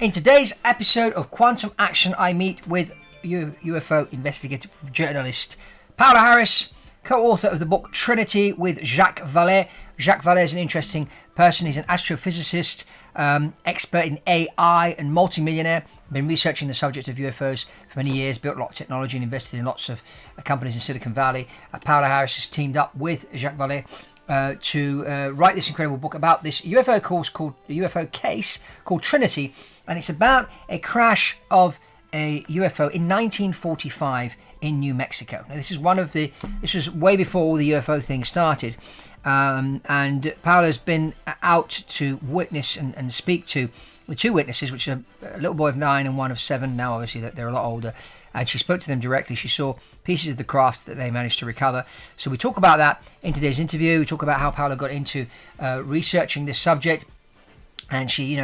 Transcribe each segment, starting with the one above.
In today's episode of Quantum Action, I meet with UFO investigative journalist Paola Harris, co-author of the book Trinity with Jacques Vallée. Jacques Vallée is an interesting person. He's an astrophysicist, expert in AI and multimillionaire. Been researching the subject of UFOs for many years, built a lot of technology and invested in lots of companies in Silicon Valley. Paola Harris has teamed up with Jacques Vallée to write this incredible book about this UFO case called Trinity, and it's about a crash of a UFO in 1945 in New Mexico. Now, this was way before all the UFO things started, and Paola's been out to witness and speak to the two witnesses, which are a little boy of 9 and one of 7. Now, obviously, they're a lot older. And she spoke to them directly. She saw pieces of the craft that they managed to recover. So we talk about that in today's interview. We talk about how Paola got into researching this subject. And she,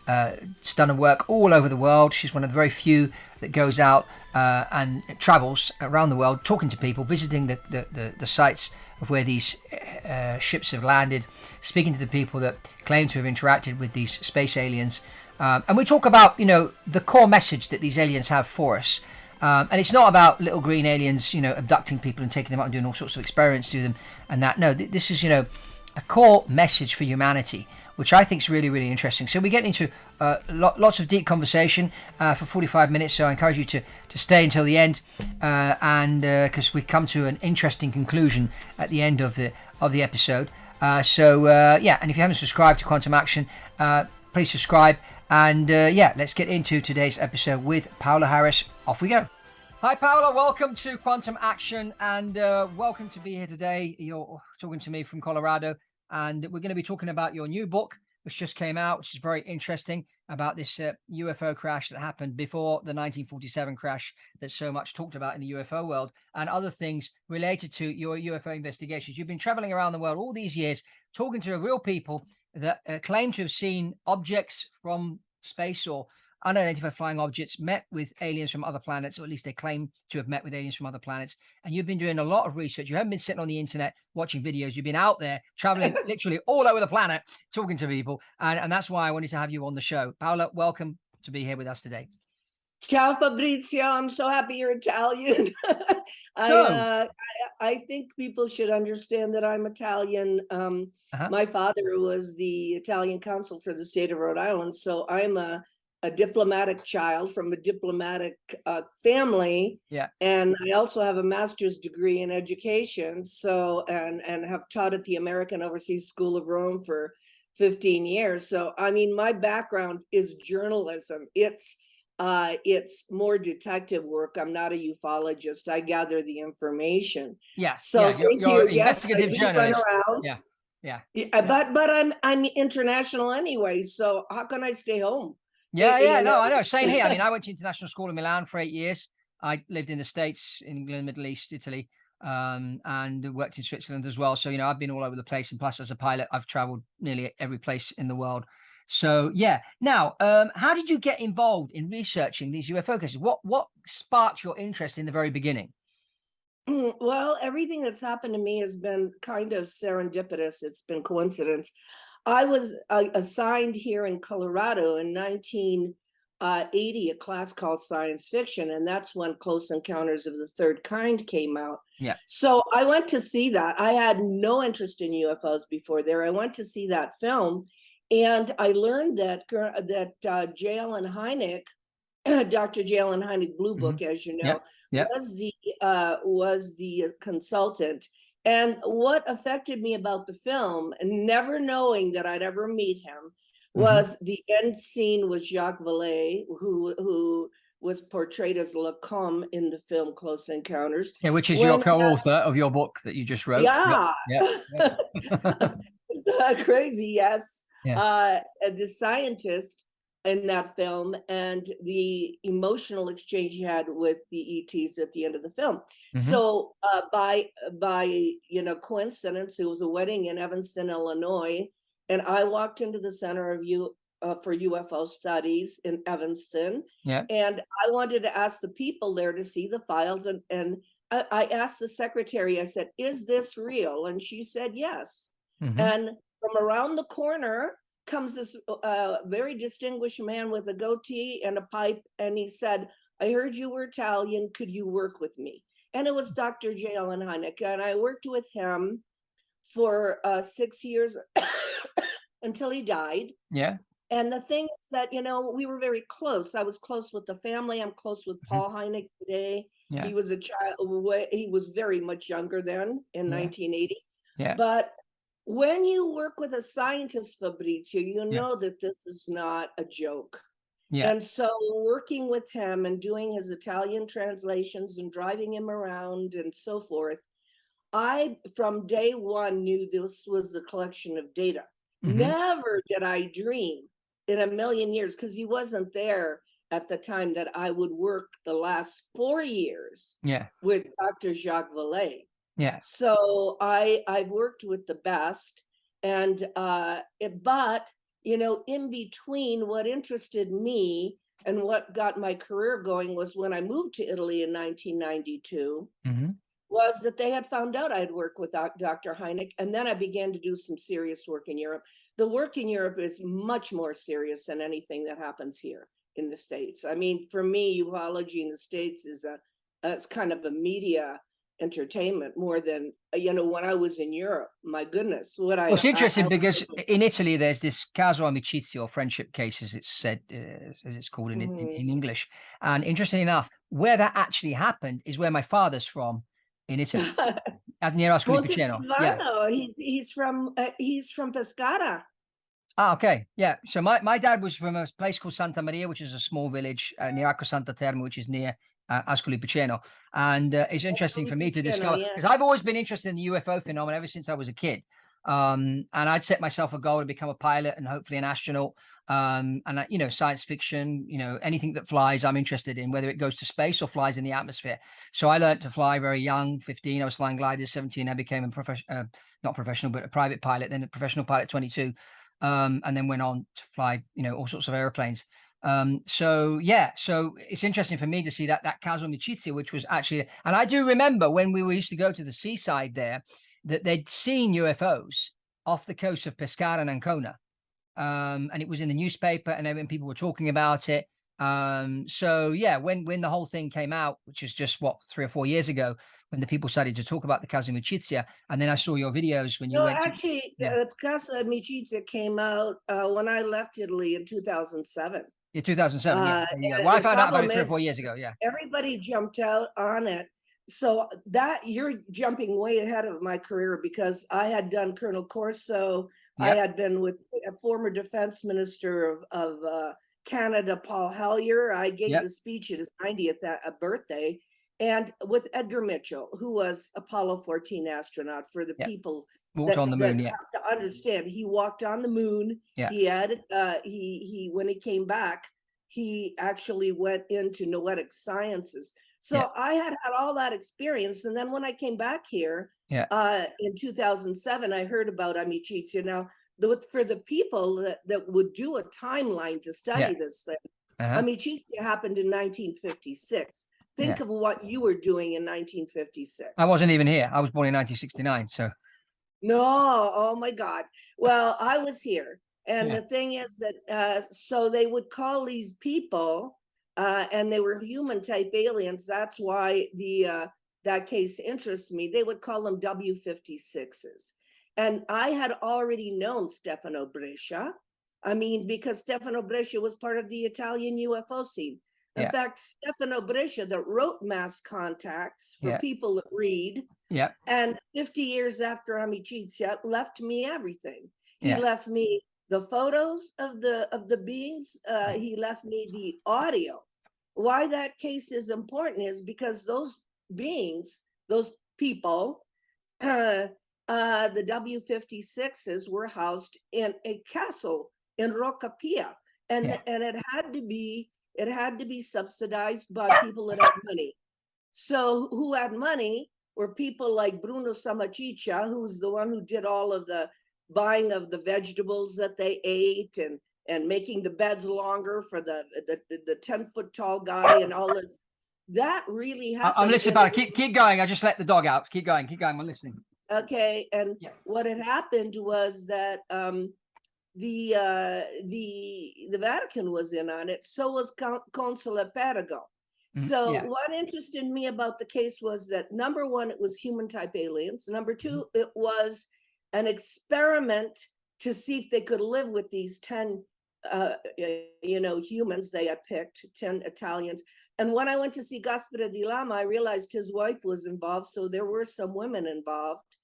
has done her work all over the world. She's one of the very few that goes out and travels around the world, talking to people, visiting the sites of where these ships have landed, speaking to the people that claim to have interacted with these space aliens. And we talk about, the core message that these aliens have for us. And it's not about little green aliens, abducting people and taking them out and doing all sorts of experiments to them and that. No, this is, a core message for humanity, which I think is really, really interesting. So we get into lots of deep conversation for 45 minutes. So I encourage you to stay until the end, and because we come to an interesting conclusion at the end of the episode. And if you haven't subscribed to Quantum Action, please subscribe. And let's get into today's episode with Paola Harris. Off we go. Hi, Paola. Welcome to Quantum Action, and welcome to be here today. You're talking to me from Colorado, and we're going to be talking about your new book, which just came out, which is very interesting, about this UFO crash that happened before the 1947 crash that's so much talked about in the UFO world, and other things related to your UFO investigations. You've been traveling around the world all these years, talking to real people that claim to have seen objects from space or unidentified flying objects, met with aliens from other planets, or at least they claim to have met with aliens from other planets. And you've been doing a lot of research. You haven't been sitting on the internet watching videos. You've been out there traveling literally all over the planet, talking to people. And that's why I wanted to have you on the show. Paola, welcome to be here with us today. Ciao Fabrizio, I'm so happy you're Italian. I think people should understand that I'm Italian. My father was the Italian consul for the state of Rhode Island, so I'm a diplomatic child from a diplomatic family. Yeah. And I also have a master's degree in education, so and have taught at the American Overseas School of Rome for 15 years. So I mean, my background is journalism. It's more detective work. I'm not a ufologist. I gather the information. Yeah. So you're thank you. Yes, investigative journalist. Run around. Yeah. But I'm international anyway. So how can I stay home? I know. Same here. I mean, I went to international school in Milan for 8 years. I lived in the States, England, Middle East, Italy, and worked in Switzerland as well. So, I've been all over the place. And plus, as a pilot, I've traveled nearly every place in the world. So, yeah. Now, how did you get involved in researching these UFO cases? What sparked your interest in the very beginning? Well, everything that's happened to me has been kind of serendipitous. It's been coincidence. I was assigned here in Colorado in 1980, a class called science fiction, and that's when Close Encounters of the Third Kind came out. Yeah. So I went to see that. I had no interest in UFOs before there. I went to see that film, and I learned that J. Allen Hynek, Dr. J. Allen Hynek Blue Book, as you know, was the consultant. And what affected me about the film, and never knowing that I'd ever meet him, was the end scene with Jacques Vallée, who was portrayed as Lacombe in the film Close Encounters. Yeah, which is your co-author of your book that you just wrote. Yeah. Crazy, yes. Yeah. The scientist in that film, and the emotional exchange he had with the ETs at the end of the film. So by coincidence, it was a wedding in Evanston, Illinois, and I walked into the Center of for UFO Studies in Evanston. Yeah. And I wanted to ask the people there to see the files, and I asked the secretary, I said, "Is this real?" And she said yes. And from around the corner comes this very distinguished man with a goatee and a pipe, and he said, "I heard you were Italian. Could you work with me?" And it was Dr. J. Allen Hynek, and I worked with him for 6 years until he died. Yeah. And the thing is that, we were very close. I was close with the family. I'm close with Paul Hynek today. Yeah. He was a child. He was very much younger then in 1980. Yeah. But when you work with a scientist, Fabrizio, you know that this is not a joke. Yeah. And so working with him and doing his Italian translations and driving him around and so forth, I, from day one, knew this was a collection of data. Never did I dream in a million years, because he wasn't there at the time, that I would work the last 4 years with Dr. Jacques Vallée. Yeah. So I've worked with the best, and but in between, what interested me and what got my career going was when I moved to Italy in 1992. Was that they had found out I'd worked with Dr. Hynek, and then I began to do some serious work in Europe. The work in Europe is much more serious than anything that happens here in the States. I mean, for me, ufology in the States is it's kind of a media entertainment more than, when I was in Europe. My goodness, it's interesting because in Italy there's this caso amicizia, or friendship case, as it's said, as it's called in English. And interestingly enough, where that actually happened is where my father's from. In Italy, near Ascoli Piceno. Yeah. He's from Pescara. Ah, okay, yeah. So my dad was from a place called Santa Maria, which is a small village near Acqua Santa Terme, which is near Ascoli Piceno. And it's interesting for me to discover, because I've always been interested in the UFO phenomenon ever since I was a kid. And I'd set myself a goal to become a pilot and hopefully an astronaut. And science fiction, anything that flies, I'm interested in, whether it goes to space or flies in the atmosphere. So I learned to fly very young, 15. I was flying gliders. 17, I became a not professional, but a private pilot, then a professional pilot, 22. And then went on to fly, all sorts of airplanes. So it's interesting for me to see that caso amicizia, which was actually, and I do remember when we used to go to the seaside there, that they'd seen UFOs off the coast of Pescara and Ancona. And it was in the newspaper, and then people were talking about it. When the whole thing came out, which is just 3 or 4 years ago, when the people started to talk about the caso amicizia, and then I saw your videos when you went. The caso amicizia came out when I left Italy in 2007. Yeah, 2007. Yeah, there you go. Well, I found out about it 3 or 4 years ago. Yeah, everybody jumped out on it. So that you're jumping way ahead of my career, because I had done Colonel Corso. I had been with a former defense minister of Canada, Paul Hellyer. I gave the speech at his 90th birthday, and with Edgar Mitchell, who was Apollo 14 astronaut, for the people walked on the moon. Have to understand, he walked on the moon. He had he when he came back, he actually went into noetic sciences. So I had all that experience. And then when I came back here in 2007, I heard about amicizia. Now, for the people that would do a timeline to study this thing, amicizia happened in 1956. Think of what you were doing in 1956. I wasn't even here. I was born in 1969. So. No, oh my God. Well, I was here. And the thing is that, so they would call these people, and they were human type aliens. That's why that case interests me. They would call them W-56s. And I had already known Stefano Brescia. I mean, because Stefano Brescia was part of the Italian UFO scene. In fact, Stefano Brescia, that wrote Mass Contacts for people that read. And 50 years after amicizia, left me everything. He left me the photos of the beings. He left me the audio. Why that case is important is because those beings, those people, the W-56s were housed in a castle in Rocca Pia, and it had to be subsidized by people that had money. So who had money were people like Bruno Sammachicha, who's the one who did all of the buying of the vegetables that they ate, and making the beds longer for the 10-foot tall guy, and all this. That really happened. I'm listening about it. Keep going. I just let the dog out. Keep going. I'm listening. Okay. And what had happened was that the Vatican was in on it. So was Consulate Perego. So what interested me about the case was that, number one, it was human type aliens. Number two, it was an experiment to see if they could live with these 10 humans they had picked, 10 Italians. And when I went to see Gaspare di Lama, I realized his wife was involved. So there were some women involved.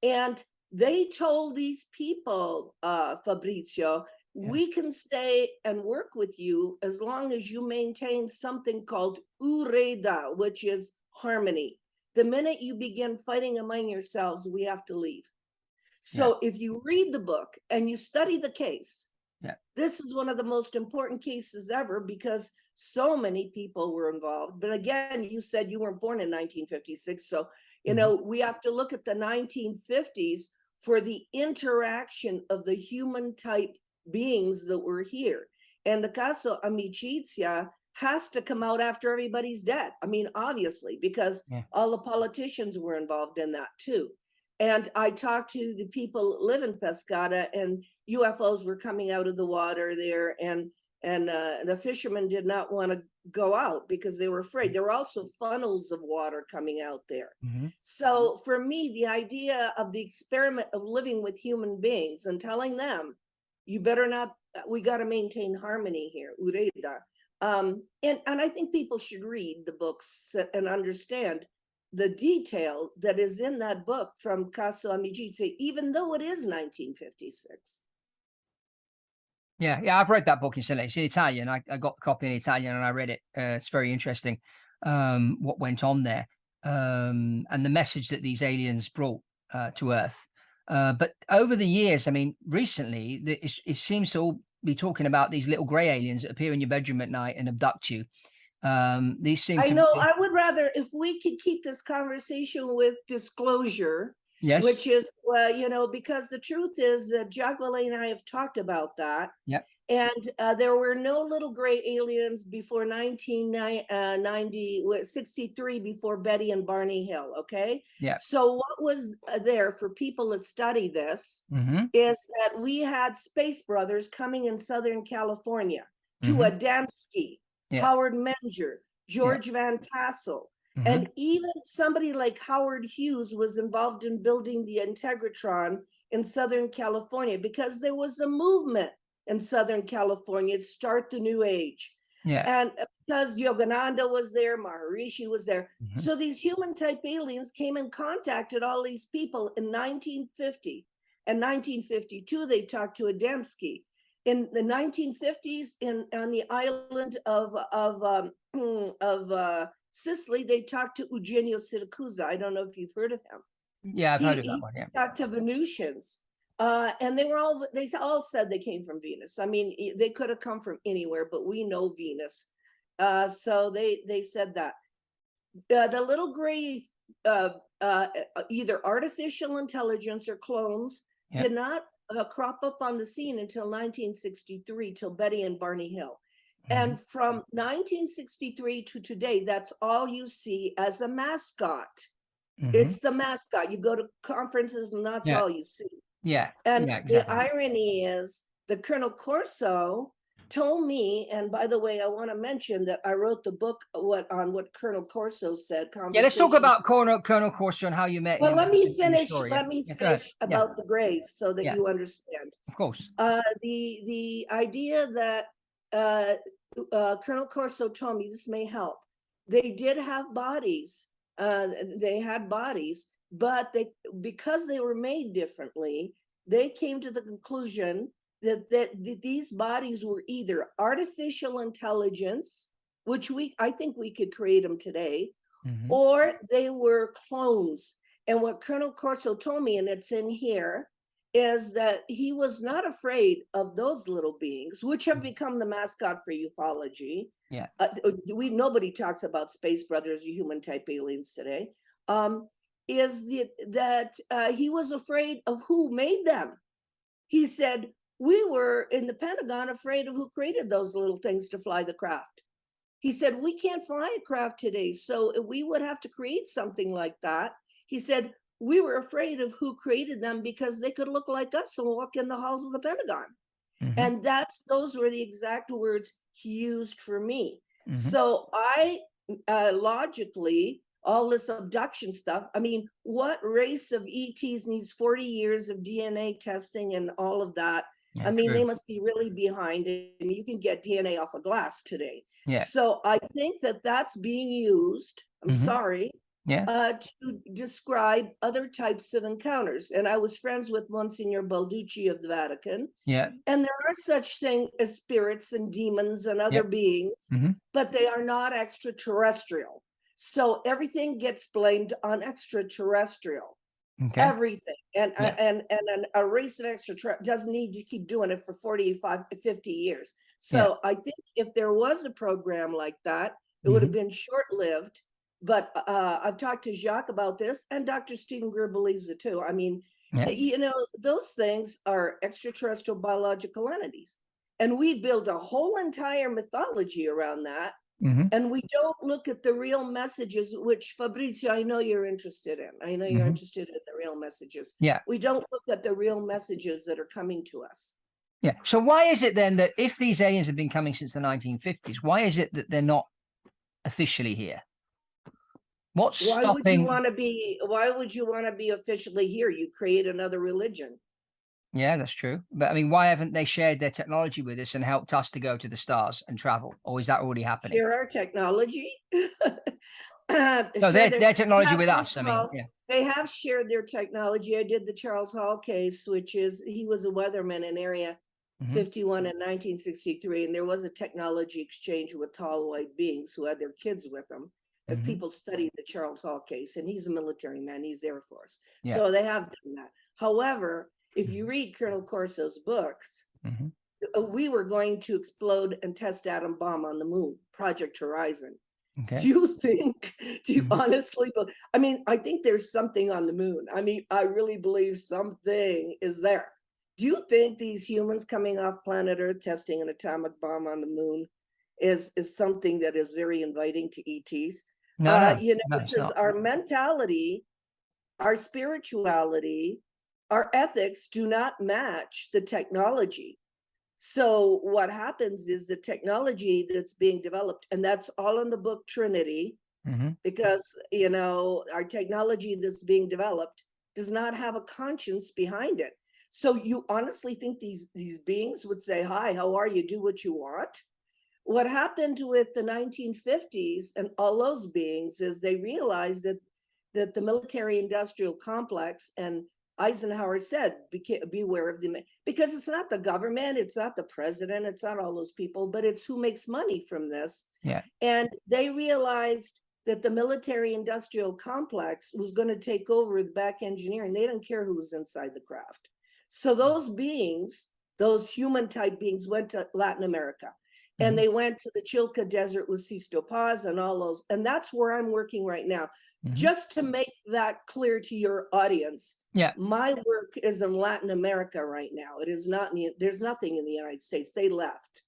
And they told these people, Fabrizio, we can stay and work with you as long as you maintain something called ureda, which is harmony. The minute you begin fighting among yourselves, we have to leave. So if you read the book and you study the case, this is one of the most important cases ever, because so many people were involved. But again, you said you weren't born in 1956. So, we have to look at the 1950s for the interaction of the human type beings that were here. And the caso Amicizia has to come out after everybody's dead. I mean, obviously, because all the politicians were involved in that too. And I talked to the people that live in Pescara, and UFOs were coming out of the water there, and the fishermen did not want to go out because they were afraid. There were also funnels of water coming out there. So for me, the idea of the experiment of living with human beings and telling them, you better not, we got to maintain harmony here, ureda. And I think people should read the books and understand the detail that is in that book from Caso Amicizia, even though it is 1956. Yeah, I've read that book. It's in Italian. I got the copy in Italian and I read it. It's very interesting what went on there, and the message that these aliens brought to Earth. But over the years, I mean, recently, it seems to all be talking about these little grey aliens that appear in your bedroom at night and abduct you. These seem I to know, be... I would rather, if we could keep this conversation with disclosure, which is, because the truth is that Jacques Vallée and I have talked about that. And there were no little gray aliens before 1963, before Betty and Barney Hill. Okay. So what was there for people that study this is that we had space brothers coming in Southern California to Adamski, Howard Menger, George Van Tassel. And even somebody like Howard Hughes was involved in building the Integratron in Southern California, because there was a movement in Southern California to start the new age. And because Yogananda was there, Maharishi was there. So these human type aliens came and contacted all these people in 1950. And 1952, they talked to Adamski. In the 1950s, on the island of Sicily, they talked to Eugenio Siracusa. I don't know if you've heard of him. I've heard of that one. Talked to Venusians. And they all said they came from Venus. I mean, they could have come from anywhere, but we know Venus. So they said that. The little gray, either artificial intelligence or clones, did not crop up on the scene until 1963, till Betty and Barney Hill. And from 1963 to today, that's all you see as a mascot. It's the mascot. You go to conferences and that's all you see. And the irony is that Colonel Corso told me, and by the way, I want to mention that I wrote the book on what Colonel Corso said. Let's talk about Colonel Corso and how you met him. Well, let me finish about the Greys so that you understand. Of course. The idea that Colonel Corso told me, this may help. They did have bodies. They had bodies, but because they were made differently, they came to the conclusion that these bodies were either artificial intelligence, which I think we could create them today, or they were clones. And what Colonel Corso told me, and it's in here, is that he was not afraid of those little beings, which have become the mascot for ufology. Nobody talks about space brothers or human type aliens today. Is that he was afraid of who made them. He said, we were in the Pentagon afraid of who created those little things to fly the craft. He said, we can't fly a craft today, so we would have to create something like that. He said, we were afraid of who created them because they could look like us and walk in the halls of the Pentagon. And those were the exact words he used for me. So I logically, all this abduction stuff, I mean, what race of ETs needs 40 years of DNA testing and all of that? Yeah, I mean, true. they must be really behind it. I mean, you can get DNA off of glass today. Yeah. So I think that that's being used, I'm sorry, to describe other types of encounters. And I was friends with Monsignor Balducci of the Vatican. Yeah. And there are such things as spirits and demons and other beings, but they are not extraterrestrial. So everything gets blamed on extraterrestrial. Okay. Everything. And a race of extraterrestrial doesn't need to keep doing it for 45, 50 years. So I think if there was a program like that, it would have been short-lived. But I've talked to Jacques about this, and Dr. Stephen Greer believes it too. I mean, you know, those things are extraterrestrial biological entities. And we build a whole entire mythology around that. And we don't look at the real messages, which Fabrizio, I know you're interested in. I know you're interested in the real messages. Yeah. We don't look at the real messages that are coming to us. Yeah. So why is it then that if these aliens have been coming since the 1950s, why is it that they're not officially here? What's stopping? Why would you want to be officially here? You create another religion. Yeah, that's true. But I mean, why haven't they shared their technology with us and helped us to go to the stars and travel? Or is that already happening? Share our technology? No, their technology with us. I mean, yeah. They have shared their technology. I did the Charles Hall case, which is, he was a weatherman in Area 51 in 1963. And there was a technology exchange with tall white beings who had their kids with them. If people study the Charles Hall case, and he's a military man, he's Air Force. So they have done that. However, if you read Colonel Corso's books, we were going to explode and test atom bomb on the moon, Project Horizon. Okay. Do you honestly, I mean, I think there's something on the moon. I mean, I really believe something is there. Do you think these humans coming off planet Earth testing an atomic bomb on the moon is something that is very inviting to ETs? No, you know, because our mentality, our spirituality, our ethics do not match the technology. So what happens is the technology that's being developed, and that's all in the book Trinity, because, you know, our technology that's being developed does not have a conscience behind it. So you honestly think these beings would say, hi, how are you? Do what you want. What happened with the 1950s and all those beings is they realized that the military industrial complex, and Eisenhower said, beware of them, because it's not the government, it's not the president, it's not all those people, but it's who makes money from this. Yeah. And they realized that the military industrial complex was going to take over the back engineering. They didn't care who was inside the craft. So those beings, those human type beings, went to Latin America. And they went to the Chilca Desert with Sisto Paz and all those. And that's where I'm working right now. Just to make that clear to your audience, my work is in Latin America right now. It is not, there's nothing in the United States. They left.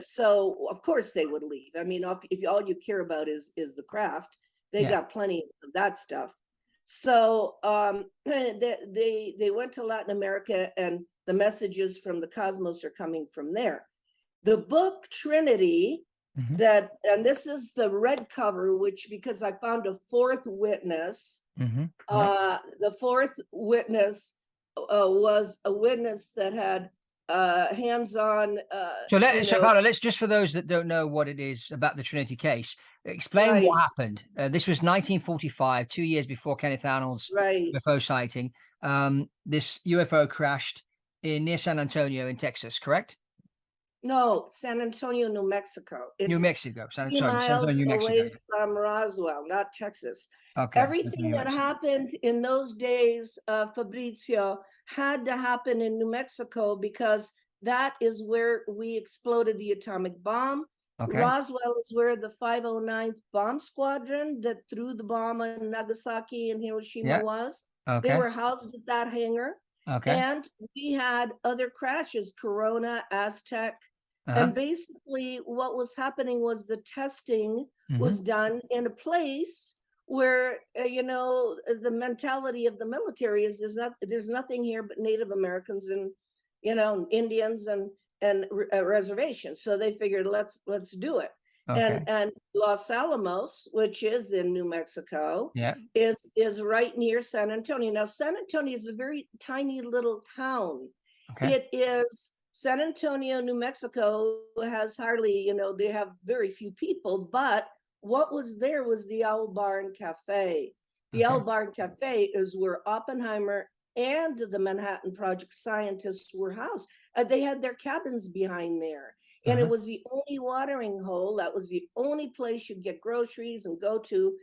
So of course they would leave. I mean, if all you care about is the craft, they got plenty of that stuff. So they went to Latin America, and the messages from the cosmos are coming from there. The book Trinity, and this is the red cover, which, because I found a fourth witness, the fourth witness was a witness that had hands-on. So Paola, let's just, for those that don't know what it is about the Trinity case, explain what happened. This was 1945, 2 years before Kenneth Arnold's UFO sighting. This UFO crashed near San Antonio in Texas, correct? No, San Antonio, New Mexico. It's New Mexico. San Antonio, miles New Mexico. Away from Roswell, not Texas. Okay. Everything that happened in those days, Fabrizio, had to happen in New Mexico, because that is where we exploded the atomic bomb. Okay. Roswell is where the 509th Bomb Squadron that threw the bomb on Nagasaki and Hiroshima was. Okay. They were housed at that hangar. Okay. And we had other crashes, Corona, Aztec. And basically what was happening was the testing was done in a place where, you know, the mentality of the military is there's nothing here but Native Americans and, Indians and reservations. So they figured, let's do it. Okay. And Los Alamos, which is in New Mexico, Yeah. is right near San Antonio. Now, San Antonio is a very tiny little town. Okay. It is San Antonio, New Mexico has hardly, they have very few people, but what was there was the Owl Bar and Cafe. The Owl Bar and Cafe is where Oppenheimer and the Manhattan Project scientists were housed. They had their cabins behind there. And it was the only watering hole. That was the only place you'd get groceries and go to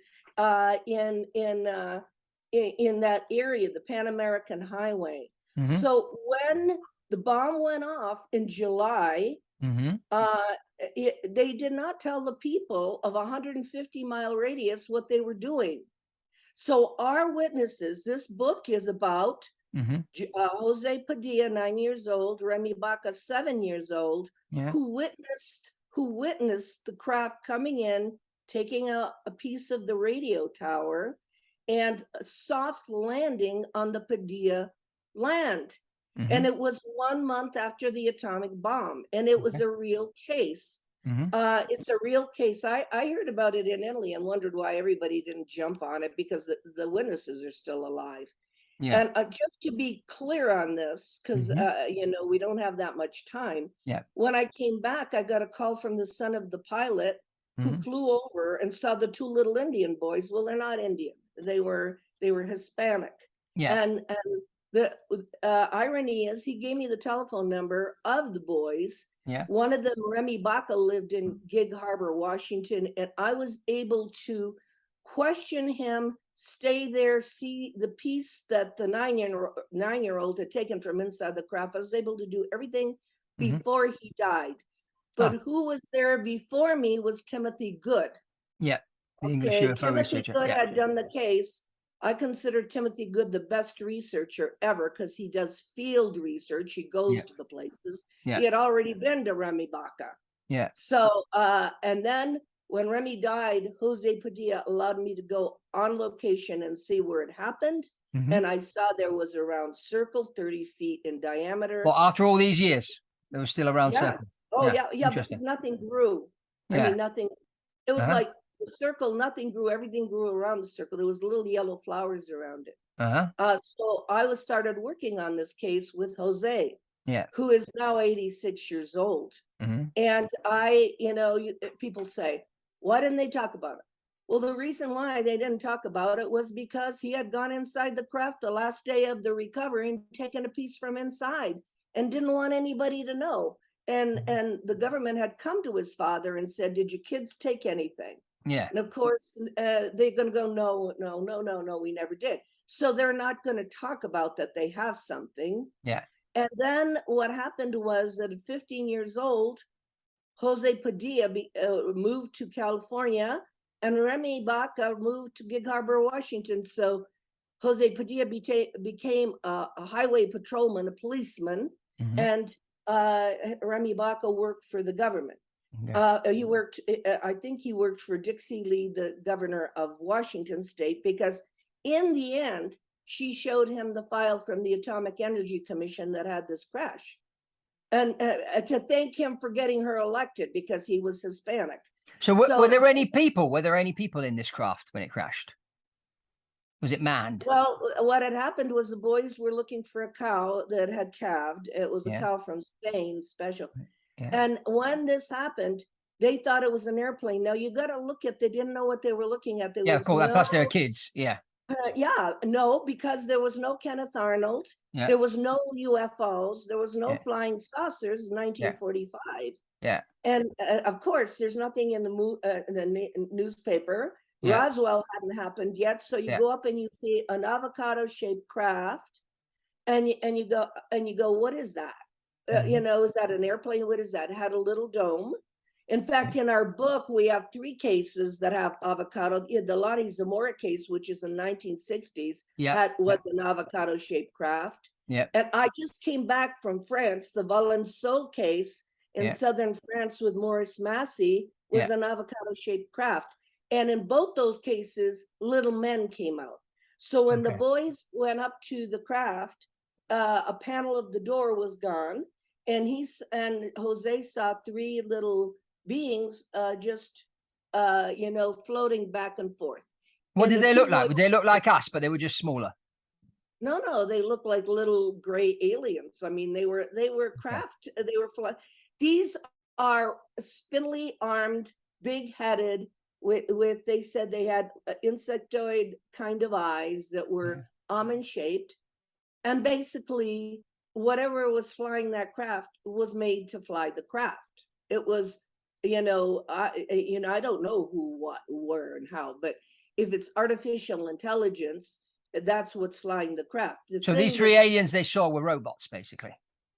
in that area, the Pan American Highway. So when the bomb went off in July, they did not tell the people of 150-mile radius what they were doing. So our witnesses, this book is about Jose Padilla, 9 years old, Remy Baca, 7 years old, who witnessed the craft coming in, taking a piece of the radio tower, and a soft landing on the Padilla land. And it was 1 month after the atomic bomb, and it was a real case. It's a real case. I heard about it in Italy and wondered why everybody didn't jump on it, because the witnesses are still alive. And just to be clear on this, because we don't have that much time. When I came back, I got a call from the son of the pilot who flew over and saw the two little Indian boys. Well, they're not Indian. They were Hispanic. And the irony is, he gave me the telephone number of the boys. One of them, Remy Baca, lived in Gig Harbor, Washington, and I was able to question him, stay there, see the piece that the nine-year-old had taken from inside the craft. I was able to do everything before he died. But who was there before me was Timothy Good. The English UFO Timothy researcher. Good had done the case. I consider Timothy Good the best researcher ever, because he does field research. He goes to the places. He had already been to Remy Baca. So, and then when Remy died, Jose Padilla allowed me to go on location and see where it happened. And I saw there was a round circle, 30 feet in diameter. Well, after all these years, there was still a round circle. Oh, yeah, because nothing grew. I mean, nothing. It was like the circle, nothing grew. Everything grew around the circle. There was little yellow flowers around it. So I started working on this case with Jose, who is now 86 years old. And people say, why didn't they talk about it? Well, the reason why they didn't talk about it was because he had gone inside the craft the last day of the recovery and taken a piece from inside and didn't want anybody to know. And the government had come to his father and said, did your kids take anything? And of course, they're going to go, no, we never did. So they're not going to talk about that they have something. And then what happened was that at 15 years old, Jose Padilla moved to California, and Remy Baca moved to Gig Harbor, Washington. So Jose Padilla became a highway patrolman, a policeman, and Remy Baca worked for the government. He worked, I think he worked for Dixie Lee, the governor of Washington State, because in the end, she showed him the file from the Atomic Energy Commission that had this crash. And to thank him for getting her elected, because he was Hispanic. So were there any people? Were there any people in this craft when it crashed? Was it manned? Well, what had happened was the boys were looking for a cow that had calved. It was a cow from Spain, special. And when this happened, they thought it was an airplane. Now you got to look at, they didn't know what they were looking at. There was of course, plus they were kids. No, because there was no Kenneth Arnold. There was no UFOs. There was no flying saucers in 1945. And of course, there's nothing in the newspaper. Roswell hadn't happened yet. So you go up and you see an avocado-shaped craft, and you go, what is that? Is that an airplane? What is that? It had a little dome. In fact, in our book, we have 3 cases that have avocado. The Lonnie Zamora case, which is in the 1960s, was an avocado-shaped craft. And I just came back from France. The Valenceau case in southern France with Maurice Massey was an avocado-shaped craft. And in both those cases, little men came out. So when the boys went up to the craft, a panel of the door was gone, and Jose saw three little beings just floating back and forth. What And did they look like? Would they look like us, but they were just smaller? No, they looked like little gray aliens. I mean, they were craft. Okay. They were these are spindly armed, big headed. With they said they had insectoid kind of eyes that were almond shaped, and basically whatever was flying that craft was made to fly the craft. It was, I don't know who, what, where, and how, but if it's artificial intelligence, that's what's flying the craft. So these three aliens they saw were robots, basically.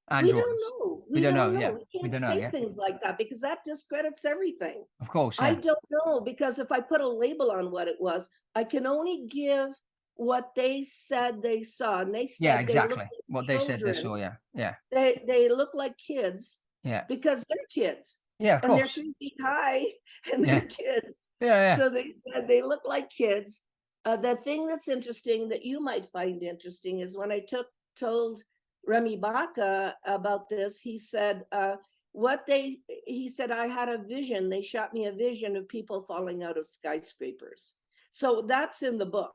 Androids. We don't know. We don't know. Yeah. We can't say things like that because that discredits everything. Of course. Yeah. I don't know, because if I put a label on what it was, I can only give what they said they saw. And they said exactly they like what they said they saw. Yeah. They look like kids. Yeah. Because they're kids. Yeah, of course. They're 3 feet high and they're kids. Yeah. So they look like kids. The thing that's interesting that you might find interesting is when I told Remy Baca about this, he said, he said, I had a vision. They shot me a vision of people falling out of skyscrapers. So that's in the book,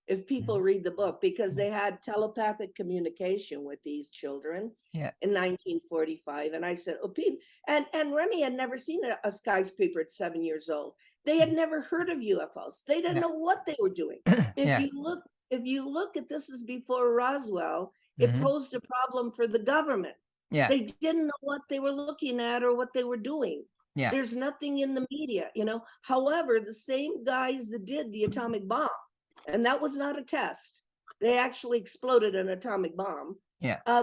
if people read the book, because they had telepathic communication with these children in 1945. And I said, oh, people, and Remy had never seen a skyscraper at 7 years old. They had never heard of UFOs. They didn't know what they were doing. If you look at this is before Roswell, it posed a problem for the government. They didn't know what they were looking at or what they were doing. There's nothing in the media, However, the same guys that did the atomic bomb, and that was not a test. They actually exploded an atomic bomb.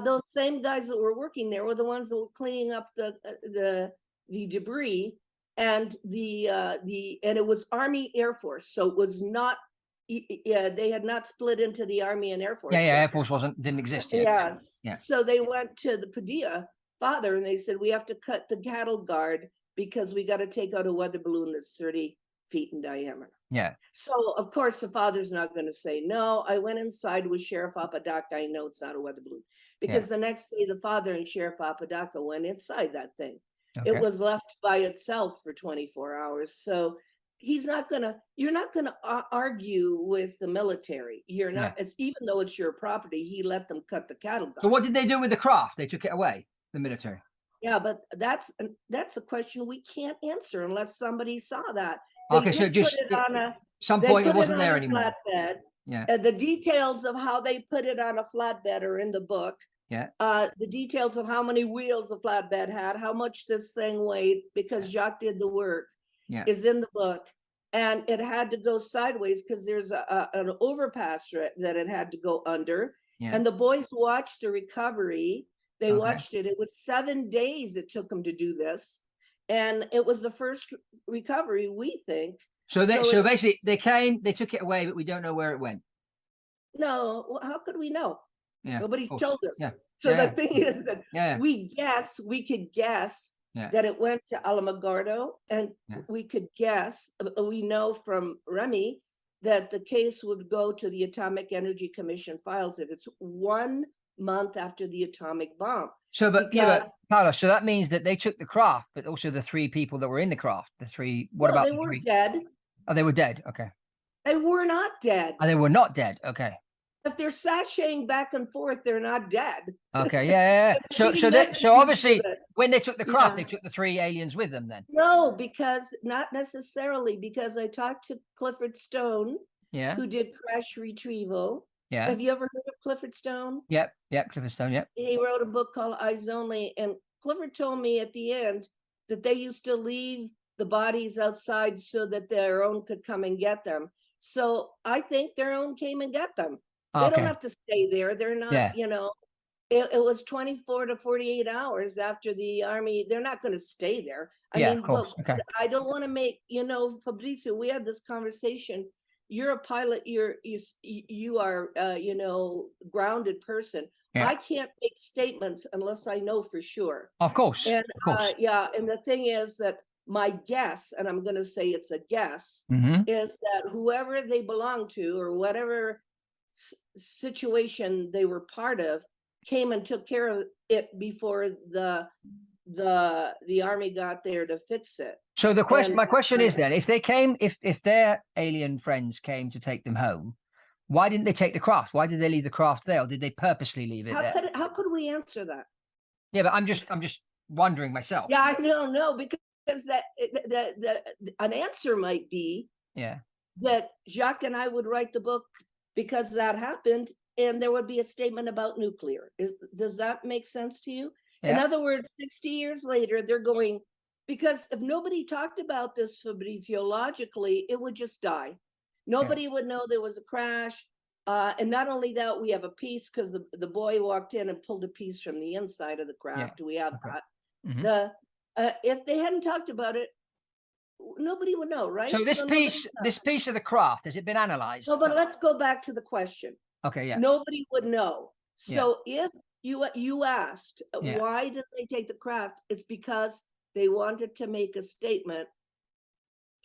Those same guys that were working there were the ones that were cleaning up the debris, and and it was Army Air Force, so it was not. They had not split into the Army and Air Force. Air Force didn't exist yet. Yes. So they went to the Padilla father and they said, we have to cut the cattle guard because we got to take out a weather balloon that's 30 feet in diameter. So of course the father's not going to say, no, I went inside with Sheriff Apodaca. I know it's not a weather balloon. Because the next day the father and Sheriff Apodaca went inside that thing. It was left by itself for 24 hours. So you're not going to argue with the military. You're not, even though it's your property, he let them cut the cattle guard. So what did they do with the craft? They took it away, the military. Yeah, but that's a question we can't answer unless somebody saw that. Okay, so just at some point it wasn't there anymore. Flatbed. The details of how they put it on a flatbed are in the book. The details of how many wheels a flatbed had, how much this thing weighed, because Jacques did the work, is in the book. And it had to go sideways because there's an overpass that it had to go under. And the boys watched the recovery. They watched it. It was 7 days it took them to do this. And it was the first recovery, we think. So basically they came, they took it away, but we don't know where it went. No, well, how could we know? Nobody told us. So the thing is that we could guess that it went to Alamogordo, and we could guess, we know from Remy that the case would go to the Atomic Energy Commission files if it's 1 month after the atomic bomb. So, but Paola, so that means that they took the craft, but also the 3 people that were in the craft, the 3, about they were dead. Oh, they were dead. Okay. They were not dead. Oh, they were not dead. Okay. If they're sashaying back and forth, they're not dead. Okay, So obviously, when they took the craft, they took the 3 aliens with them then? No, because not necessarily, because I talked to Clifford Stone, who did crash retrieval. Have you ever heard of Clifford Stone? Yep, Clifford Stone, yep. He wrote a book called Eyes Only, and Clifford told me at the end that they used to leave the bodies outside so that their own could come and get them. So I think their own came and got them. They don't have to stay there. They're not, it was 24 to 48 hours after the Army. They're not going to stay there. I mean, of course. I don't want to make, Fabrizio, we had this conversation. You're a pilot. You are, grounded person. I can't make statements unless I know for sure. Of course. And of course. and the thing is that my guess, and I'm going to say it's a guess, is that whoever they belong to or whatever situation they were part of, came and took care of it before the army got there to fix it. So my question is then, if they came, if their alien friends came to take them home, why didn't they take the craft? Why did they leave the craft there, or did they purposely leave it there? How could we answer that? Yeah, but I'm just wondering myself. Yeah, I don't know, because an answer might be that Jacques and I would write the book because that happened, and there would be a statement about nuclear. Does that make sense to you? Yeah. In other words, 60 years later, they're going, because if nobody talked about this, Fabrizio, logically, it would just die. Nobody would know there was a crash. And not only that, we have a piece because the boy walked in and pulled a piece from the inside of the craft. Yeah. We have that. Mm-hmm. If they hadn't talked about it, nobody would know, right? So this piece of the craft, has it been analyzed? No, but let's go back to the question. Okay, yeah. Nobody would know. So if you asked, why did they take the craft? It's because they wanted to make a statement.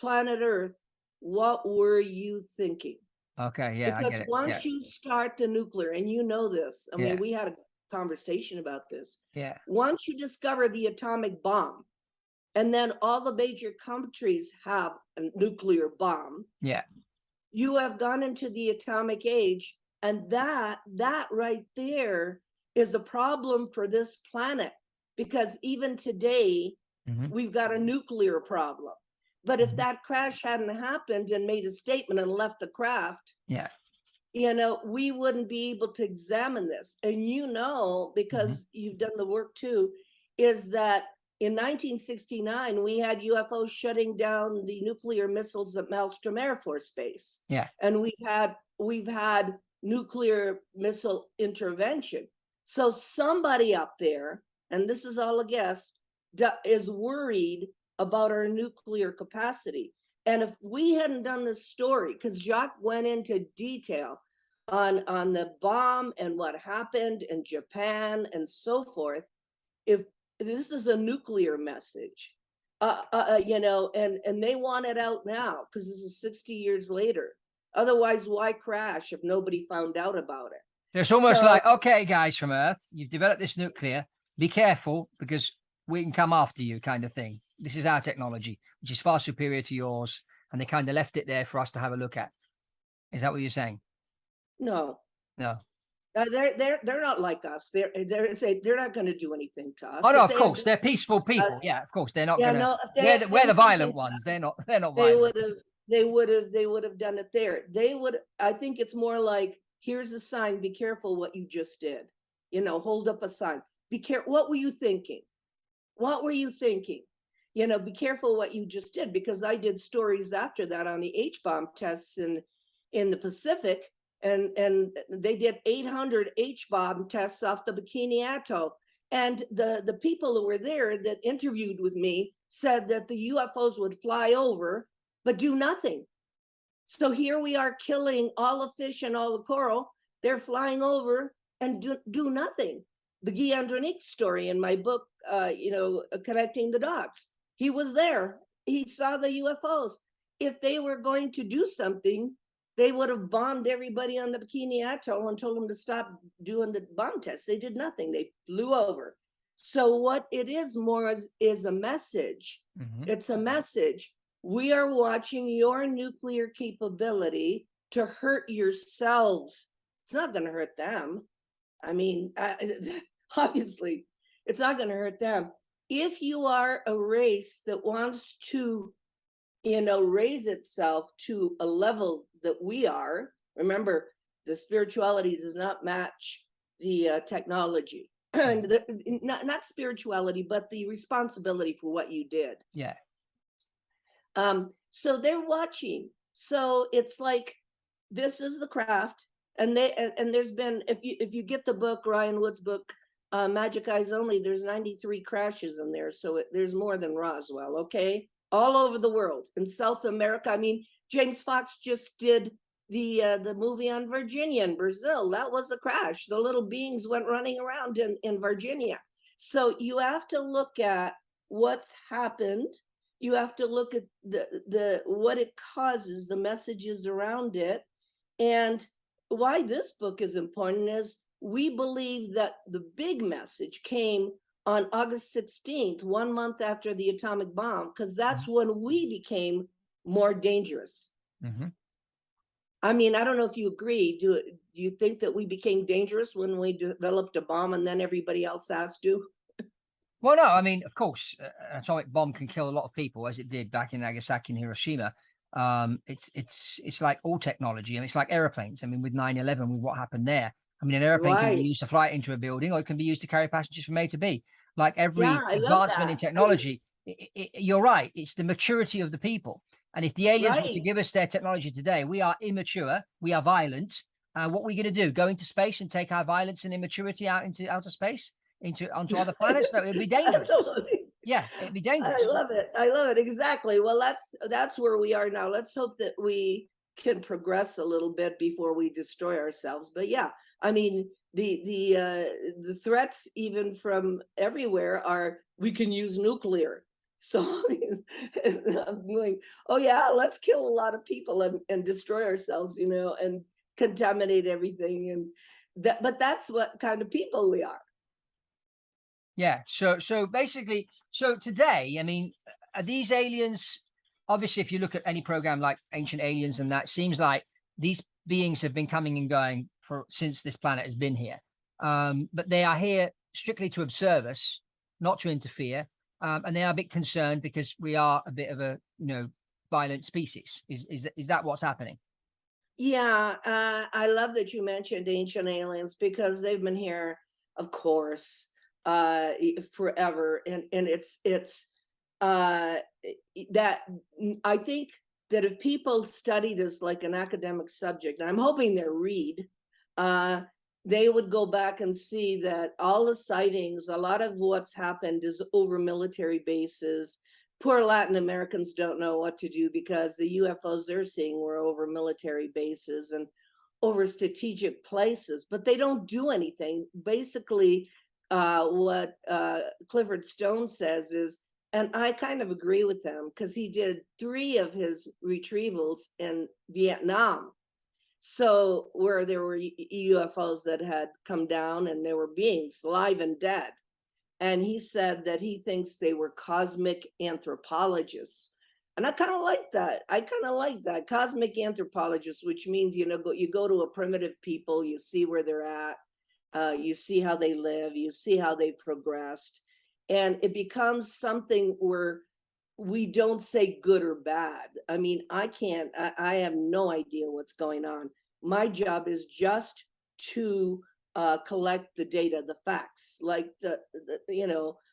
Planet Earth, what were you thinking? Okay, yeah, because I get it. Once you start the nuclear, and you know this, I mean, we had a conversation about this. Yeah. Once you discover the atomic bomb, and then all the major countries have a nuclear bomb. Yeah. You have gone into the atomic age, and that right there is a problem for this planet, because even today, we've got a nuclear problem. But if that crash hadn't happened and made a statement and left the craft, we wouldn't be able to examine this. And because you've done the work too, is that in 1969, we had UFOs shutting down the nuclear missiles at Maelstrom Air Force Base. Yeah. And we've had nuclear missile intervention. So somebody up there, and this is all a guess, is worried about our nuclear capacity. And if we hadn't done this story, because Jacques went into detail on the bomb and what happened in Japan and so forth, if this is a nuclear message, and they want it out now because this is 60 years later. Otherwise, why crash if nobody found out about it? It's almost like, okay, guys from Earth, you've developed this nuclear, be careful because we can come after you, kind of thing. This is our technology, which is far superior to yours. And they kind of left it there for us to have a look at. Is that what you're saying? No. They're not like us. They're not going to do anything to us. Oh no, of course they're peaceful people. Yeah, of course they're not going to. We're the violent ones. They're not violent. They would have done it there. I think it's more like, here's a sign. Be careful what you just did. Hold up a sign. Be careful. What were you thinking? What were you thinking? Be careful what you just did, because I did stories after that on the H-bomb tests in the Pacific, and they did 800 H-bomb tests off the Bikini Atoll. And the people who were there that interviewed with me said that the UFOs would fly over, but do nothing. So here we are killing all the fish and all the coral. They're flying over and do nothing. The Guy Andronique story in my book, Connecting the Dots. He was there. He saw the UFOs. If they were going to do something, they would have bombed everybody on the Bikini Atoll and told them to stop doing the bomb tests. They did nothing. They flew over. So what it is more is a message. It's a message. We are watching your nuclear capability to hurt yourselves. It's not going to hurt them. I mean, obviously, it's not going to hurt them. If you are a race that wants to, raise itself to a level that we are, remember, the spirituality does not match the technology. And not spirituality, but the responsibility for what you did. Yeah. So they're watching. So it's like, this is the craft. And there's been, if you get the book, Ryan Wood's book, Magic Eyes Only, there's 93 crashes in there. So there's more than Roswell, okay? All over the world. In South America, I mean, James Fox just did the movie on Virginia in Brazil. That was a crash. The little beings went running around in Virginia. So you have to look at what's happened. You have to look at the what it causes, the messages around it. And why this book is important is we believe that the big message came on August 16th, 1 month after the atomic bomb, because that's when we became more dangerous. I mean, I don't know if you agree. Do you think that we became dangerous when we developed a bomb and then everybody else has to? Well, no, I mean, of course, an atomic bomb can kill a lot of people, as it did back in Nagasaki and Hiroshima. It's like all technology, and it's like airplanes. I mean, with 9/11, with what happened there. I mean, an airplane can be used to fly into a building, or it can be used to carry passengers from A to B. Like every advancement in technology, you're right. It's the maturity of the people. And if the aliens were to give us their technology today, we are immature, we are violent. What are we going to do? Go into space and take our violence and immaturity out into outer space? Onto other planets? No, it'd be dangerous. Absolutely. Yeah, it'd be dangerous. I love it. I love it. Exactly. Well, that's where we are now. Let's hope that we can progress a little bit before we destroy ourselves. But yeah, I mean, the threats even from everywhere are we can use nuclear. So I'm going, oh yeah, let's kill a lot of people and destroy ourselves, you know, and contaminate everything. And but that's what kind of people we are. Yeah. So basically, so today, I mean, are these aliens? Obviously, if you look at any program like Ancient Aliens, and that seems like these beings have been coming and going since this planet has been here. But they are here strictly to observe us, not to interfere. And they are a bit concerned because we are a bit of a, violent species. Is that what's happening? Yeah, I love that you mentioned Ancient Aliens because they've been here, of course, forever, and it's that I think that if people study this like an academic subject, and I'm hoping they read, they would go back and see that all the sightings, a lot of what's happened is over military bases. Poor Latin Americans don't know what to do because the UFOs they're seeing were over military bases and over strategic places, but they don't do anything. Basically, what Clifford Stone says is, and I kind of agree with him because he did 3 of his retrievals in Vietnam. So where there were UFOs that had come down and there were beings live and dead. And he said that he thinks they were cosmic anthropologists. And I kind of like that. Cosmic anthropologists, which means, you go to a primitive people, you see where they're at, you see how they live, you see how they progressed. And it becomes something where we don't say good or bad. I mean, I have no idea what's going on. My job is just to collect the data, the facts, like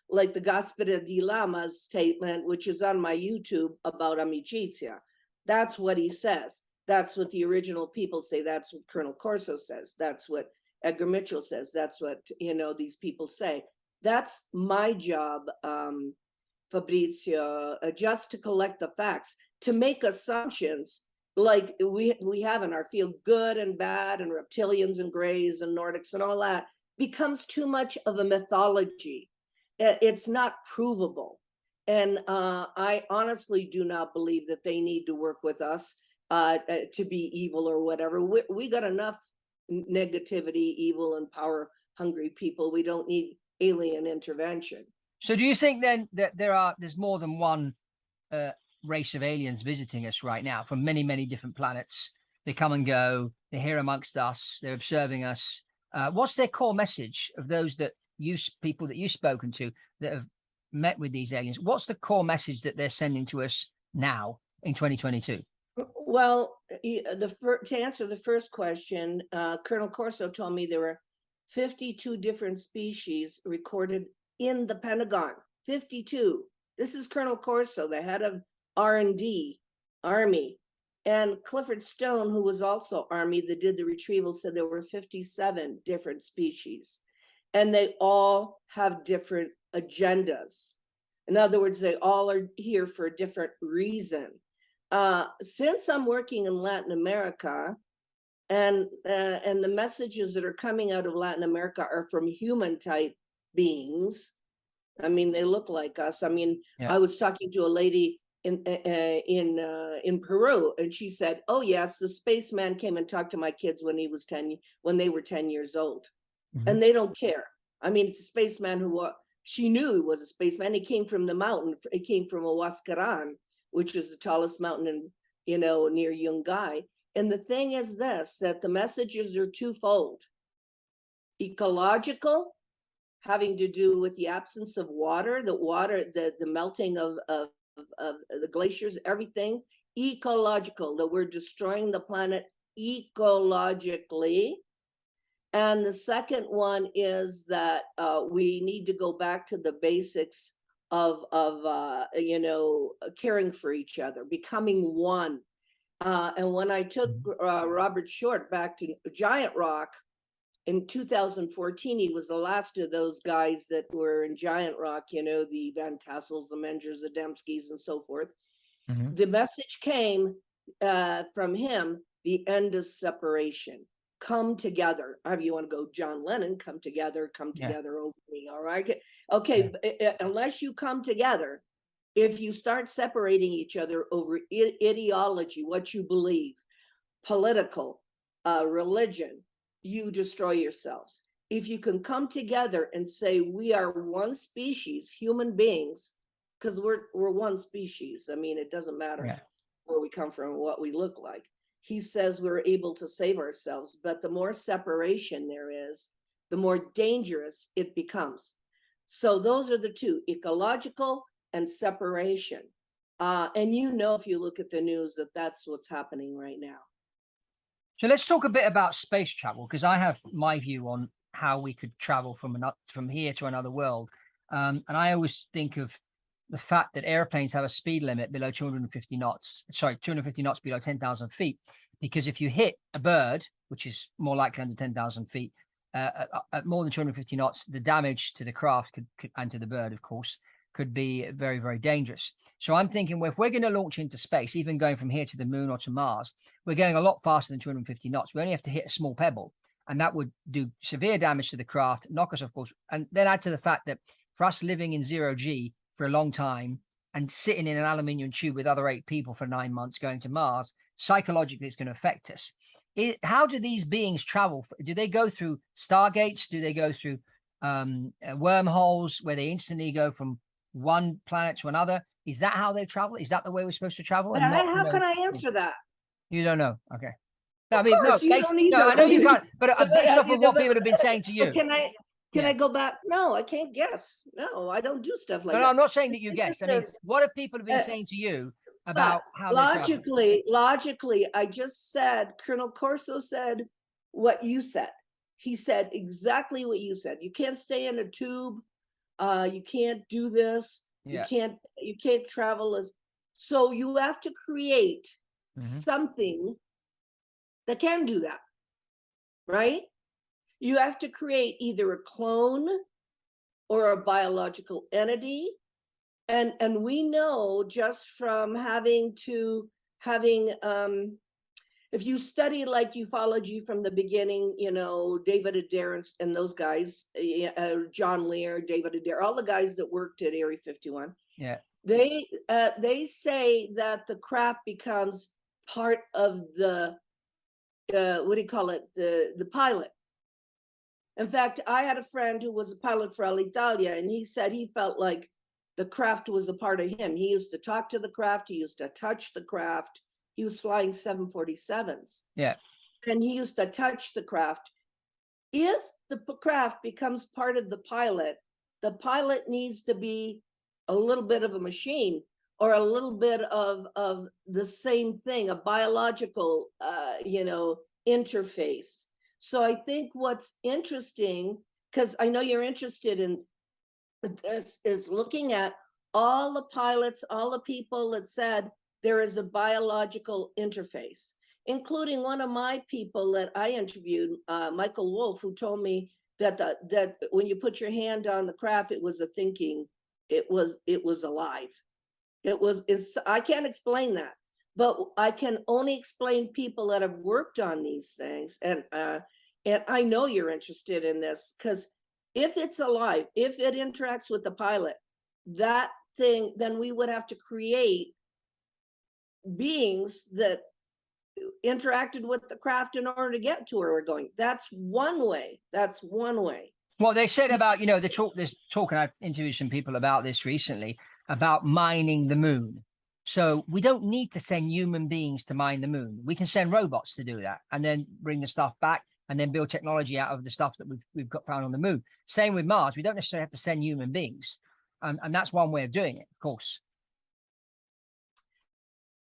like the Gaspera di Lama's statement, which is on my YouTube about amicizia. That's what he says. That's what the original people say. That's what Colonel Corso says. That's what Edgar Mitchell says. That's what, these people say. That's my job, Fabrizio, just to collect the facts, to make assumptions like we have in our field, good and bad and reptilians and grays and Nordics and all that becomes too much of a mythology. It's not provable. And I honestly do not believe that they need to work with us to be evil or whatever. We got enough negativity, evil, and power hungry people. We don't need alien intervention. So do you think then that there's more than one race of aliens visiting us right now from many, many different planets? They come and go, they're here amongst us, they're observing us. What's their core message of those people that you've spoken to that have met with these aliens? What's the core message that they're sending to us now in 2022? Well, to answer the first question, Colonel Corso told me there were 52 different species recorded in the Pentagon. 52. This is Colonel Corso, the head of R&D, Army. And Clifford Stone, who was also Army that did the retrieval, said there were 57 different species. And they all have different agendas. In other words, they all are here for a different reason. Since I'm working in Latin America, and the messages that are coming out of Latin America are from human type beings. I mean, they look like us. I mean, I was talking to a lady in Peru, and she said, "Oh yes, the spaceman came and talked to my kids when they were 10 years old." and they don't care. I mean, it's a spaceman who she knew he was a spaceman. He came from the mountain. He came from Huascaran, which is the tallest mountain in, near Yungay. And the thing is this, that the messages are twofold. Ecological, having to do with the absence of water, the melting of the glaciers, everything. Ecological, that we're destroying the planet ecologically. And the second one is that we need to go back to the basics of caring for each other, becoming one. And when I took Robert Short back to Giant Rock in 2014, he was the last of those guys that were in Giant Rock, the Van Tassels, the Mengers, the Dembskis, and so forth. The message came from him, the end of separation. Come together. However you want to go, John Lennon, come together over me. All right. Okay. Unless you come together, if you start separating each other over ideology, what you believe, political, religion, you destroy yourselves. If you can come together and say, we are one species, human beings, because we're one species. I mean, it doesn't matter where we come from, what we look like. He says we're able to save ourselves, but the more separation there is, the more dangerous it becomes. So those are the two, ecological and separation. And if you look at the news, that's what's happening right now. So let's talk a bit about space travel, because I have my view on how we could travel from here to another world. And I always think of the fact that airplanes have a speed limit below 250 knots below 10,000 feet, because if you hit a bird, which is more likely under 10,000 feet, at more than 250 knots, the damage to the craft could and to the bird, of course, could be very, very dangerous. So I'm thinking, well, if we're going to launch into space, even going from here to the moon or to Mars, we're going a lot faster than 250 knots. We only have to hit a small pebble, and that would do severe damage to the craft, knock us off course. And then add to the fact that for us living in 0G for a long time and sitting in an aluminium tube with other 8 people for 9 months going to Mars, psychologically it's going to affect us. How do these beings travel? Do they go through stargates? Do they go through wormholes where they instantly go from one planet to another? Is that how they travel? Is that the way we're supposed to travel? And how can I answer that? You don't know. Okay. No, I mean, no, I know you can't, but based off of what people have been saying to you. Can I go back? No, I can't guess. No, I don't do stuff like that. No, I'm not saying that you guess. I mean, what have people been saying to you about how logically, I just said, Colonel Corso said what you said. He said exactly what you said. You can't stay in a tube. You can't do this. You can't travel. So you have to create something that can do that, right? You have to create either a clone or a biological entity. And we know just from if you study like ufology from the beginning, David Adair and those guys, John Lear, David Adair, all the guys that worked at Area 51, they say that the craft becomes part of the the pilot. In fact, I had a friend who was a pilot for Alitalia, and he said he felt like the craft was a part of him. He used to talk to the craft. He used to touch the craft. He was flying 747s. Yeah. And he used to touch the craft. If the craft becomes part of the pilot needs to be a little bit of a machine or a little bit of the same thing, a biological, interface. So I think what's interesting, because I know you're interested in this, is looking at all the pilots, all the people that said there is a biological interface, including one of my people that I interviewed, Michael Wolf, who told me that that when you put your hand on the craft, it was a thinking, it was alive. I can't explain that, but I can only explain people that have worked on these things. And I know you're interested in this, because if it's alive, if it interacts with the pilot, that thing, then we would have to create beings that interacted with the craft in order to get to where we're going. That's one way. That's one way. Well, they said about, there's talk, and I've interviewed some people about this recently, about mining the moon. So we don't need to send human beings to mine the moon. We can send robots to do that and then bring the stuff back and then build technology out of the stuff that we've got found on the moon. Same with Mars. We don't necessarily have to send human beings. And that's one way of doing it, of course.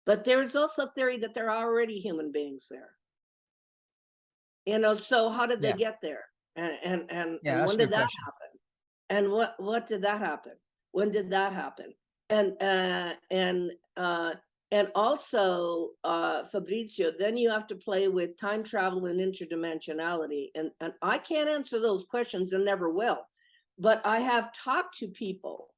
But there's also theory that there are already human beings there. So how did they get there? And when did that happen? And what did that happen? When did that happen? And also, Fabrizio, then you have to play with time travel and interdimensionality. And I can't answer those questions and never will. But I have talked to people,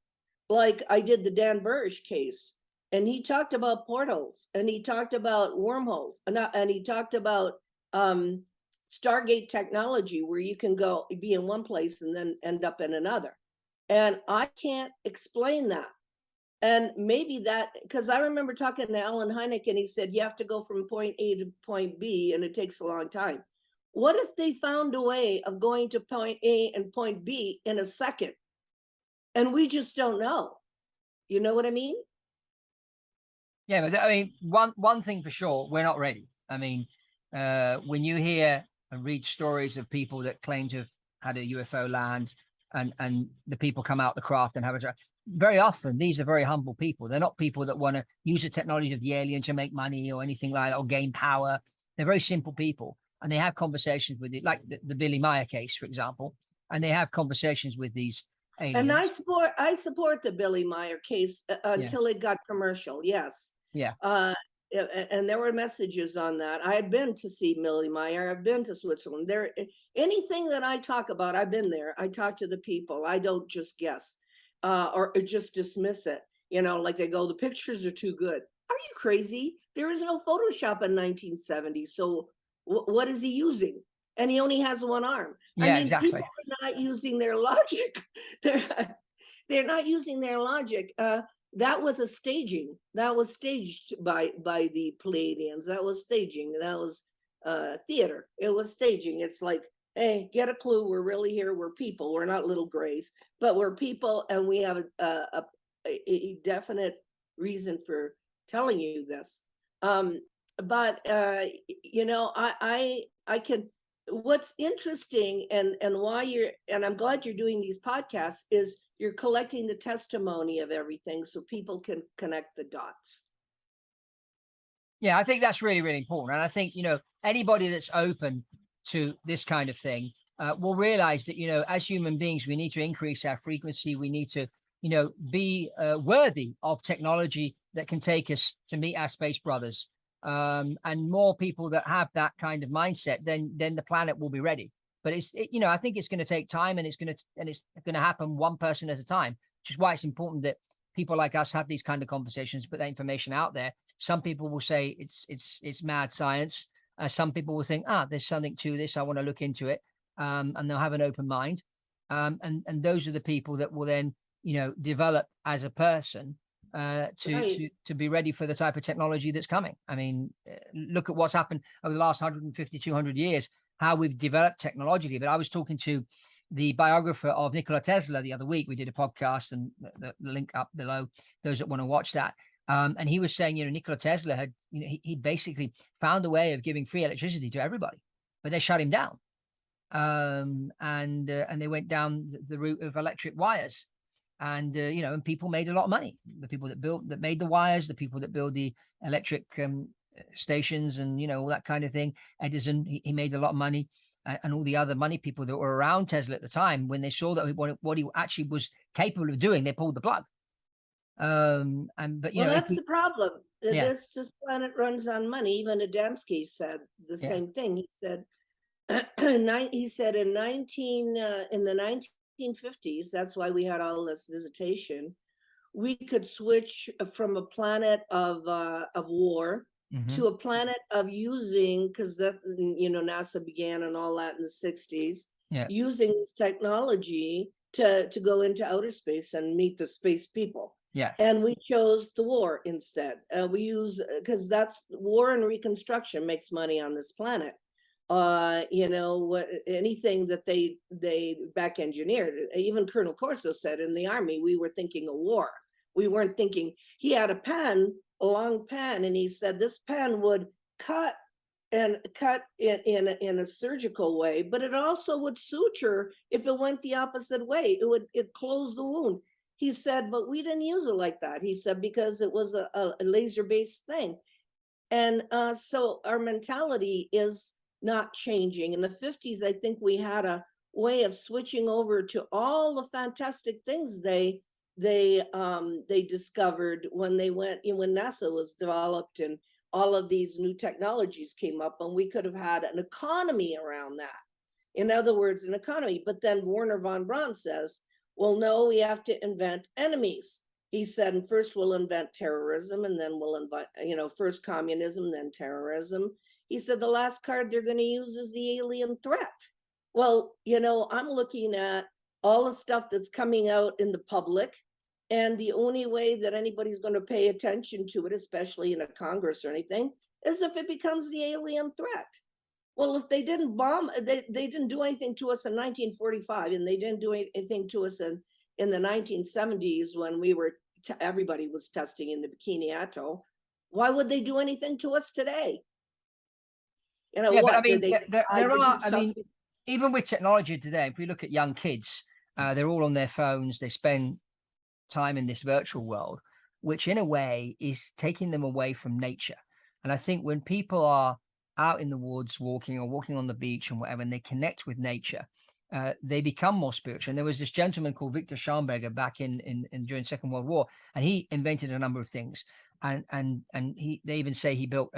like I did the Dan Burrish case, and he talked about portals, and he talked about wormholes, and he talked about Stargate technology, where you can go be in one place and then end up in another. And I can't explain that. And maybe that, because I remember talking to Alan Hynek, and he said, you have to go from point A to point B, and it takes a long time. What if they found a way of going to point A and point B in a second? And we just don't know. You know what I mean? Yeah, but I mean, one thing for sure, we're not ready. I mean, when you hear and read stories of people that claim to have had a UFO land, and the people come out the craft and have a, very often these are very humble people. They're not people that want to use the technology of the alien to make money or anything like that, or gain power. They're very simple people, and they have conversations with it, like the Billy Meyer case, for example, and they have conversations with these aliens. And I support the Billy Meyer case until it got commercial. Yes. Yeah. And there were messages on that. I had been to see Billy Meyer. I've been to Switzerland. There, anything that I talk about, I've been there. I talk to the people. I don't just guess or just dismiss it. Like they go, the pictures are too good. Are you crazy? There is no Photoshop in 1970. So what is he using? And he only has one arm. Yeah, exactly. People are not using their logic. They're not using their logic. That was a staging. That was staged by the Pleiadians. That was staging. That was theater. It was staging. It's like, hey, get a clue. We're really here. We're people. We're not little grays, but we're people, and we have a definite reason for telling you this. But I can. What's interesting and why I'm glad you're doing these podcasts is you're collecting the testimony of everything so people can connect the dots. Yeah, I think that's really, really important. And I think, anybody that's open to this kind of thing will realize that, as human beings, we need to increase our frequency. We need to, be worthy of technology that can take us to meet our space brothers. And more people that have that kind of mindset, then the planet will be ready. But I think it's going to take time, and it's going to happen one person at a time, which is why it's important that people like us have these kind of conversations, put that information out there. Some people will say it's mad science. Some people will think, there's something to this. I want to look into it. And they'll have an open mind. And those are the people that will then, develop as a person to be ready for the type of technology that's coming. I mean, look at what's happened over the last 150, 200 years, how we've developed technologically. But I was talking to the biographer of Nikola Tesla the other week. We did a podcast, and the link up below, those that want to watch that. And he was saying, Nikola Tesla had, he basically found a way of giving free electricity to everybody, but they shut him down. And they went down the route of electric wires. And, and people made a lot of money. The people that made the wires, the people that build the electric stations and, all that kind of thing. Edison, he made a lot of money, and all the other money people that were around Tesla at the time, when they saw that what he actually was capable of doing, they pulled the plug. That's the problem. Yeah. This planet runs on money. Even Adamski said the same thing. He said, in the 1950s, that's why we had all this visitation. We could switch from a planet of war to a planet of using, because that NASA began and all that in the 60s, using this technology to go into outer space and meet the space people. Yeah. And we chose the war instead. We use, because that's war and reconstruction makes money on this planet. Anything that they back engineered. Even Colonel Corso said in the Army, we were thinking of war. We weren't thinking. He had a pen, a long pen, and he said this pen would cut in a surgical way, but it also would suture if it went the opposite way. It closed the wound. He said, but we didn't use it like that. He said, because it was a laser-based thing. And so our mentality is not changing. In the 50s, I think we had a way of switching over to all the fantastic things they discovered when NASA was developed and all of these new technologies came up, and we could have had an economy around that. In other words, an economy. But then Werner von Braun says, well, no, we have to invent enemies. He said, and first we'll invent terrorism, and then we'll invent, first communism, then terrorism. He said the last card they're going to use is the alien threat. Well, I'm looking at all the stuff that's coming out in the public, and the only way that anybody's going to pay attention to it, especially in a Congress or anything, is if it becomes the alien threat. Well, if they didn't bomb, they didn't do anything to us in 1945, and they didn't do anything to us in the 1970s when everybody was testing in the Bikini Atoll. Why would they do anything to us today? Yeah, what? But I mean, there are. I mean, even with technology today, if we look at young kids, they're all on their phones. They spend time in this virtual world, which in a way is taking them away from nature. And I think when people are out in the woods walking on the beach and whatever, and they connect with nature, they become more spiritual. And there was this gentleman called Victor Schomburger back in during Second World War, and he invented a number of things. And they even say he built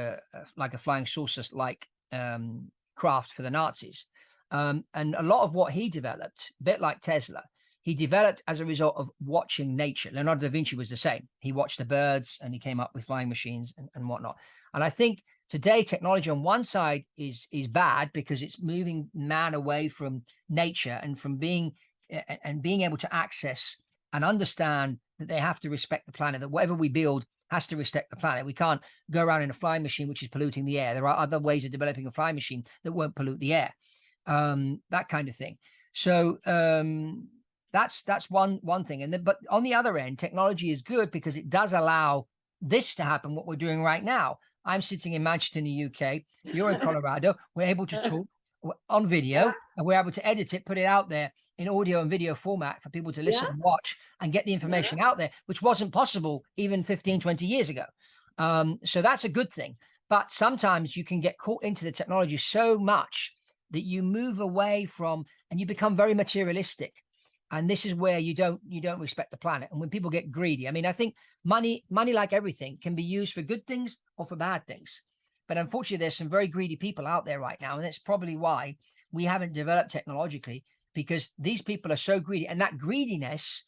like a flying saucer like craft for the Nazis. And a lot of what he developed, a bit like Tesla, he developed as a result of watching nature. Leonardo da Vinci was the same. He watched the birds and he came up with flying machines and whatnot. And I think today technology on one side is bad because it's moving man away from nature and from being able to access and understand that they have to respect the planet, that whatever we build has to respect the planet. We can't go around in a flying machine which is polluting the air. There are other ways of developing a flying machine that won't pollute the air, that kind of thing. So that's one thing. But on the other end, technology is good because it does allow this to happen, what we're doing right now. I'm sitting in Manchester in the UK. You're in Colorado. We're able to talk on video, and we're able to edit it, put it out there in audio and video format for people to listen and watch and get the information out there, which wasn't possible even 15, 20 years ago. So that's a good thing. But sometimes you can get caught into the technology so much that you move away from and you become very materialistic. And this is where you don't respect the planet. And when people get greedy, I mean, I think money, like everything, can be used for good things or for bad things. But unfortunately, there's some very greedy people out there right now. And that's probably why we haven't developed technologically, because these people are so greedy. And that greediness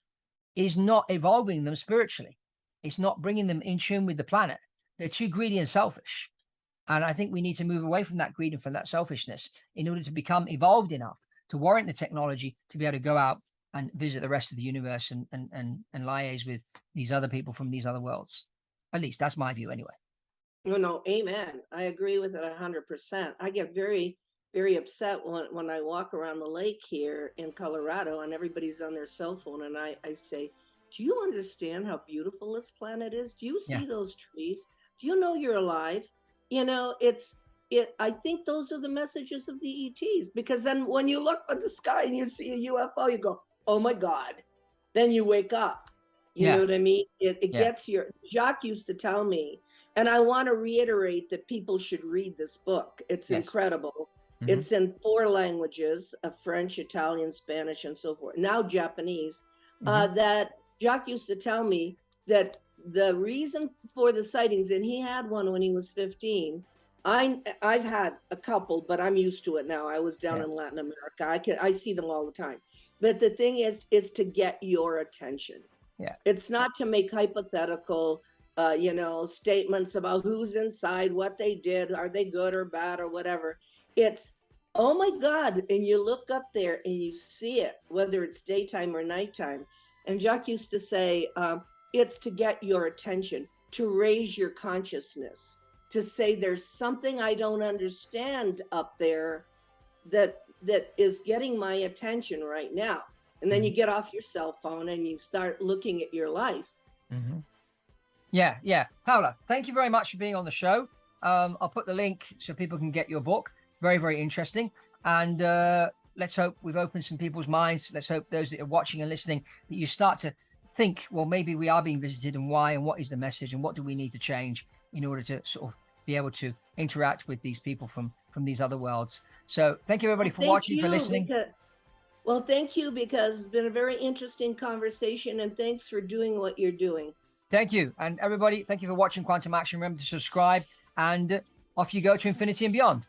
is not evolving them spiritually. It's not bringing them in tune with the planet. They're too greedy and selfish. And I think we need to move away from that greed and from that selfishness in order to become evolved enough to warrant the technology to be able to go out and visit the rest of the universe and liaise with these other people from these other worlds. At least that's my view anyway. No, amen. I agree with it 100%. I get very, very upset when I walk around the lake here in Colorado and everybody's on their cell phone, and I say, do you understand how beautiful this planet is? Do you see those trees? Do you know you're alive? I think those are the messages of the ETs, because then when you look at the sky and you see a UFO, you go, oh my God. Then you wake up. You know what I mean? It gets your, Jacques used to tell me, and I want to reiterate that people should read this book. It's incredible. Mm-hmm. It's in 4 languages, French, Italian, Spanish, and so forth. Now Japanese. That Jacques used to tell me that the reason for the sightings, and he had one when he was 15. I've had a couple, but I'm used to it now. I was down in Latin America. I see them all the time. But the thing is to get your attention. Yeah. It's not to make hypothetical, statements about who's inside, what they did, are they good or bad or whatever. It's, oh my God. And you look up there and you see it, whether it's daytime or nighttime. And Jacques used to say, it's to get your attention, to raise your consciousness, to say there's something I don't understand up there that is getting my attention right now. And then you get off your cell phone and you start looking at your life. Mm-hmm. Yeah. Paola, thank you very much for being on the show. I'll put the link so people can get your book. Very, very interesting. And let's hope we've opened some people's minds. Let's hope those that are watching and listening, that you start to think, well, maybe we are being visited, and why, and what is the message, and what do we need to change in order to sort of be able to interact with these people from these other worlds. So thank you, everybody, for watching, for listening. Well, thank you, because it's been a very interesting conversation, and thanks for doing what you're doing. Thank you. And everybody, thank you for watching Quantum Action. Remember to subscribe, and off you go to infinity and beyond.